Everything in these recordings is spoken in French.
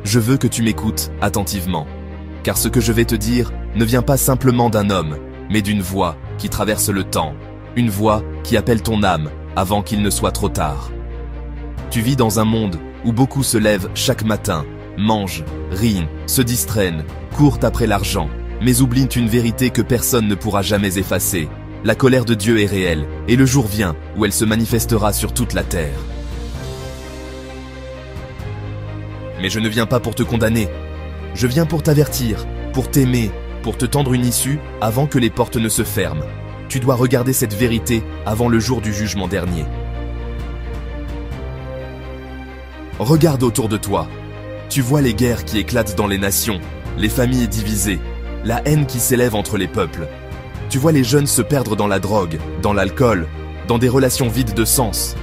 Je veux que tu m'écoutes attentivement, car ce que je vais te dire ne vient pas simplement d'un homme, mais d'une voix qui traverse le temps, une voix qui appelle ton âme avant qu'il ne soit trop tard. Tu vis dans un monde où beaucoup se lèvent chaque matin, mangent, rient, se distraient, courent après l'argent, mais oublient une vérité que personne ne pourra jamais effacer. La colère de Dieu est réelle, et le jour vient où elle se manifestera sur toute la terre. Mais je ne viens pas pour te condamner. Je viens pour t'avertir, pour t'aimer, pour te tendre une issue avant que les portes ne se ferment. Tu dois regarder cette vérité avant le jour du jugement dernier. Regarde autour de toi. Tu vois les guerres qui éclatent dans les nations, les familles divisées, la haine qui s'élève entre les peuples. Tu vois les jeunes se perdre dans la drogue, dans l'alcool, dans des relations vides de sens.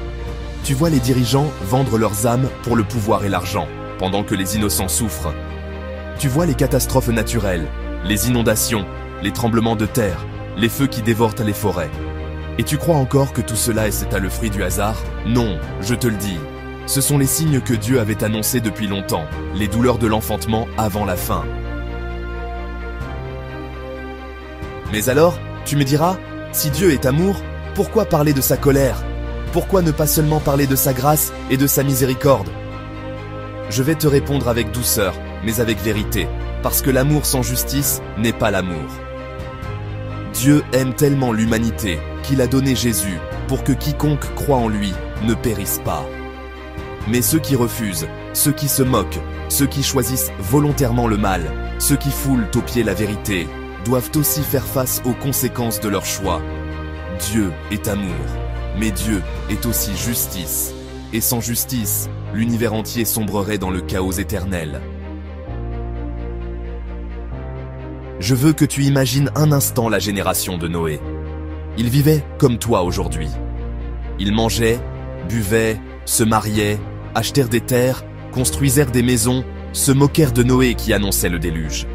Tu vois les dirigeants vendre leurs âmes pour le pouvoir et l'argent, pendant que les innocents souffrent. Tu vois les catastrophes naturelles, les inondations, les tremblements de terre, les feux qui dévorent les forêts. Et tu crois encore que tout cela est le fruit du hasard? Non, je te le dis. Ce sont les signes que Dieu avait annoncés depuis longtemps, les douleurs de l'enfantement avant la fin. Mais alors, tu me diras, si Dieu est amour, pourquoi parler de sa colère? Pourquoi ne pas seulement parler de sa grâce et de sa miséricorde? Je vais te répondre avec douceur, mais avec vérité, parce que l'amour sans justice n'est pas l'amour. Dieu aime tellement l'humanité qu'il a donné Jésus pour que quiconque croit en lui ne périsse pas. Mais ceux qui refusent, ceux qui se moquent, ceux qui choisissent volontairement le mal, ceux qui foulent aux pieds la vérité, doivent aussi faire face aux conséquences de leur choix. Dieu est amour, mais Dieu est aussi justice. Et sans justice, l'univers entier sombrerait dans le chaos éternel. Je veux que tu imagines un instant la génération de Noé. Ils vivaient comme toi aujourd'hui. Ils mangeaient, buvaient, se mariaient, achetèrent des terres, construisèrent des maisons, se moquèrent de Noé qui annonçait le déluge.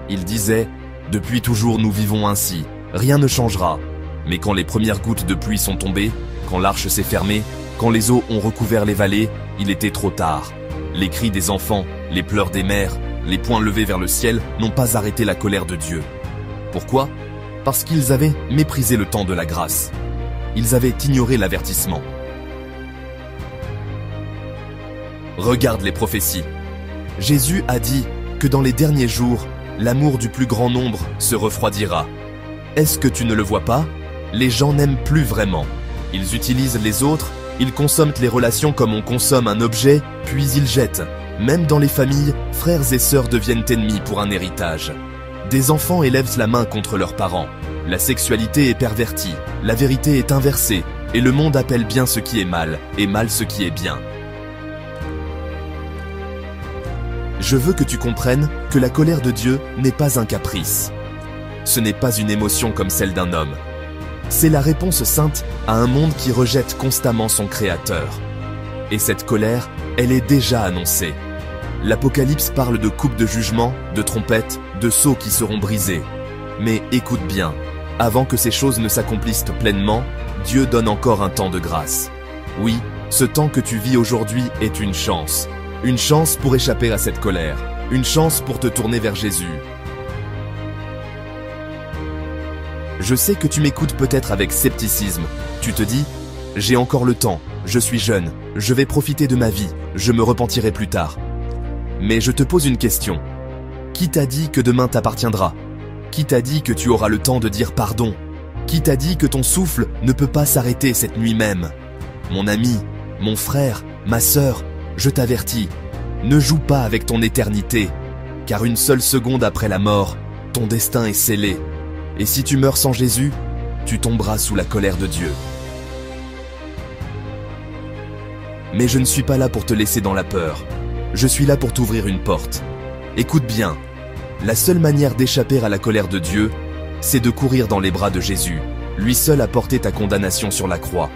Ils disaient « Depuis toujours nous vivons ainsi, rien ne changera. » Mais quand les premières gouttes de pluie sont tombées, quand l'arche s'est fermée, quand les eaux ont recouvert les vallées, il était trop tard. Les cris des enfants, les pleurs des mères, les poings levés vers le ciel n'ont pas arrêté la colère de Dieu. Pourquoi? Parce qu'ils avaient méprisé le temps de la grâce. Ils avaient ignoré l'avertissement. Regarde les prophéties. Jésus a dit que dans les derniers jours, l'amour du plus grand nombre se refroidira. Est-ce que tu ne le vois pas? Les gens n'aiment plus vraiment. Ils utilisent les autres, ils consomment les relations comme on consomme un objet, puis ils jettent. Même dans les familles, frères et sœurs deviennent ennemis pour un héritage. Des enfants élèvent la main contre leurs parents. La sexualité est pervertie, la vérité est inversée, et le monde appelle bien ce qui est mal, et mal ce qui est bien. Je veux que tu comprennes que la colère de Dieu n'est pas un caprice. Ce n'est pas une émotion comme celle d'un homme. C'est la réponse sainte à un monde qui rejette constamment son Créateur. Et cette colère, elle est déjà annoncée. L'Apocalypse parle de coupes de jugement, de trompettes, de sceaux qui seront brisés. Mais écoute bien, avant que ces choses ne s'accomplissent pleinement, Dieu donne encore un temps de grâce. Oui, ce temps que tu vis aujourd'hui est une chance. Une chance pour échapper à cette colère. Une chance pour te tourner vers Jésus. Je sais que tu m'écoutes peut-être avec scepticisme. Tu te dis, j'ai encore le temps, je suis jeune, je vais profiter de ma vie, je me repentirai plus tard. Mais je te pose une question. Qui t'a dit que demain t'appartiendra? Qui t'a dit que tu auras le temps de dire pardon? Qui t'a dit que ton souffle ne peut pas s'arrêter cette nuit même? Mon ami, mon frère, ma sœur, je t'avertis, ne joue pas avec ton éternité, car une seule seconde après la mort, ton destin est scellé. Et si tu meurs sans Jésus, tu tomberas sous la colère de Dieu. Mais je ne suis pas là pour te laisser dans la peur. Je suis là pour t'ouvrir une porte. Écoute bien, la seule manière d'échapper à la colère de Dieu, c'est de courir dans les bras de Jésus. Lui seul a porté ta condamnation sur la croix.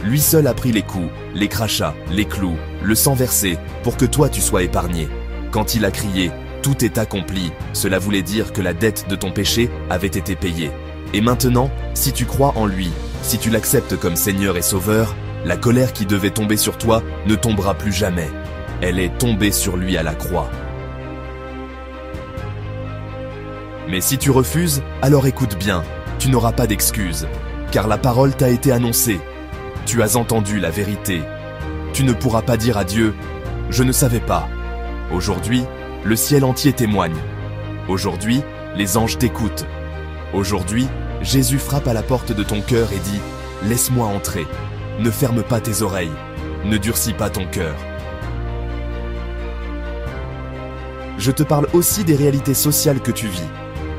Lui seul a pris les coups, les crachats, les clous, le sang versé, pour que toi tu sois épargné. Quand il a crié « Tout est accompli », cela voulait dire que la dette de ton péché avait été payée. Et maintenant, si tu crois en lui, si tu l'acceptes comme Seigneur et Sauveur, la colère qui devait tomber sur toi ne tombera plus jamais. Elle est tombée sur lui à la croix. Mais si tu refuses, alors écoute bien, tu n'auras pas d'excuse, car la parole t'a été annoncée. Tu as entendu la vérité. Tu ne pourras pas dire à Dieu « Je ne savais pas ». Aujourd'hui, le ciel entier témoigne. Aujourd'hui, les anges t'écoutent. Aujourd'hui, Jésus frappe à la porte de ton cœur et dit « Laisse-moi entrer. Ne ferme pas tes oreilles. Ne durcis pas ton cœur. » Je te parle aussi des réalités sociales que tu vis.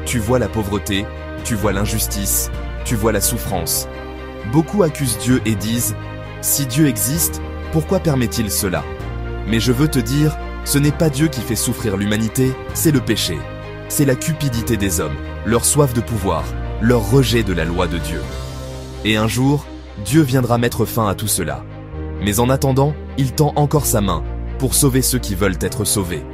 Tu vois la pauvreté, tu vois l'injustice, tu vois la souffrance. Beaucoup accusent Dieu et disent « Si Dieu existe, pourquoi permet-il cela ?» Mais je veux te dire, ce n'est pas Dieu qui fait souffrir l'humanité, c'est le péché. C'est la cupidité des hommes, leur soif de pouvoir, leur rejet de la loi de Dieu. Et un jour, Dieu viendra mettre fin à tout cela. Mais en attendant, il tend encore sa main pour sauver ceux qui veulent être sauvés.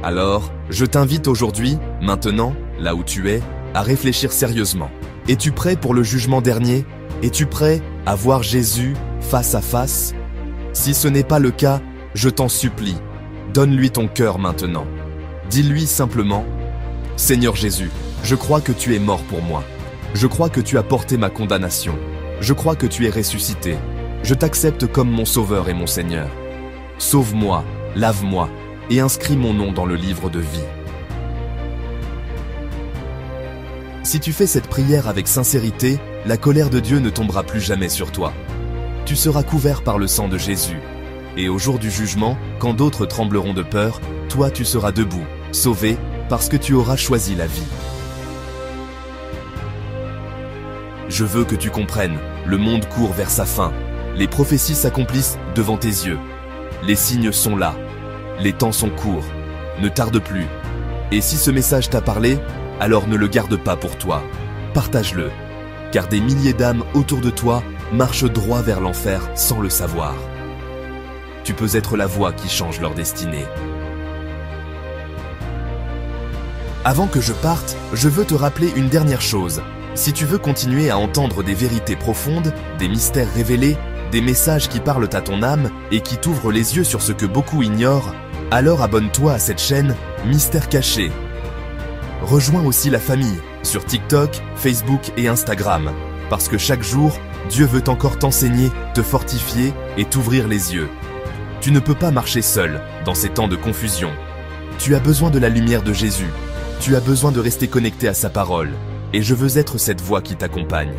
Alors, je t'invite aujourd'hui, maintenant, là où tu es, à réfléchir sérieusement. Es-tu prêt pour le jugement dernier? Es-tu prêt à voir Jésus face à face? Si ce n'est pas le cas, je t'en supplie, donne-lui ton cœur maintenant. Dis-lui simplement, « Seigneur Jésus, je crois que tu es mort pour moi. Je crois que tu as porté ma condamnation. Je crois que tu es ressuscité. Je t'accepte comme mon Sauveur et mon Seigneur. Sauve-moi, lave-moi et inscris mon nom dans le livre de vie. » Si tu fais cette prière avec sincérité, la colère de Dieu ne tombera plus jamais sur toi. Tu seras couvert par le sang de Jésus. Et au jour du jugement, quand d'autres trembleront de peur, toi tu seras debout, sauvé, parce que tu auras choisi la vie. Je veux que tu comprennes, le monde court vers sa fin. Les prophéties s'accomplissent devant tes yeux. Les signes sont là. Les temps sont courts. Ne tarde plus. Et si ce message t'a parlé, alors ne le garde pas pour toi. Partage-le, car des milliers d'âmes autour de toi marchent droit vers l'enfer sans le savoir. Tu peux être la voix qui change leur destinée. Avant que je parte, je veux te rappeler une dernière chose. Si tu veux continuer à entendre des vérités profondes, des mystères révélés, des messages qui parlent à ton âme et qui t'ouvrent les yeux sur ce que beaucoup ignorent, alors abonne-toi à cette chaîne Mystères cachés. Rejoins aussi la famille sur TikTok, Facebook et Instagram, parce que chaque jour, Dieu veut encore t'enseigner, te fortifier et t'ouvrir les yeux. Tu ne peux pas marcher seul dans ces temps de confusion. Tu as besoin de la lumière de Jésus. Tu as besoin de rester connecté à sa parole. Et je veux être cette voix qui t'accompagne.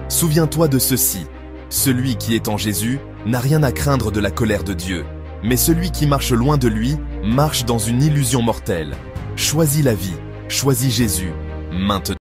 Souviens-toi de ceci. Celui qui est en Jésus n'a rien à craindre de la colère de Dieu. Mais celui qui marche loin de lui marche dans une illusion mortelle. Choisis la vie. Choisis Jésus. Maintenant.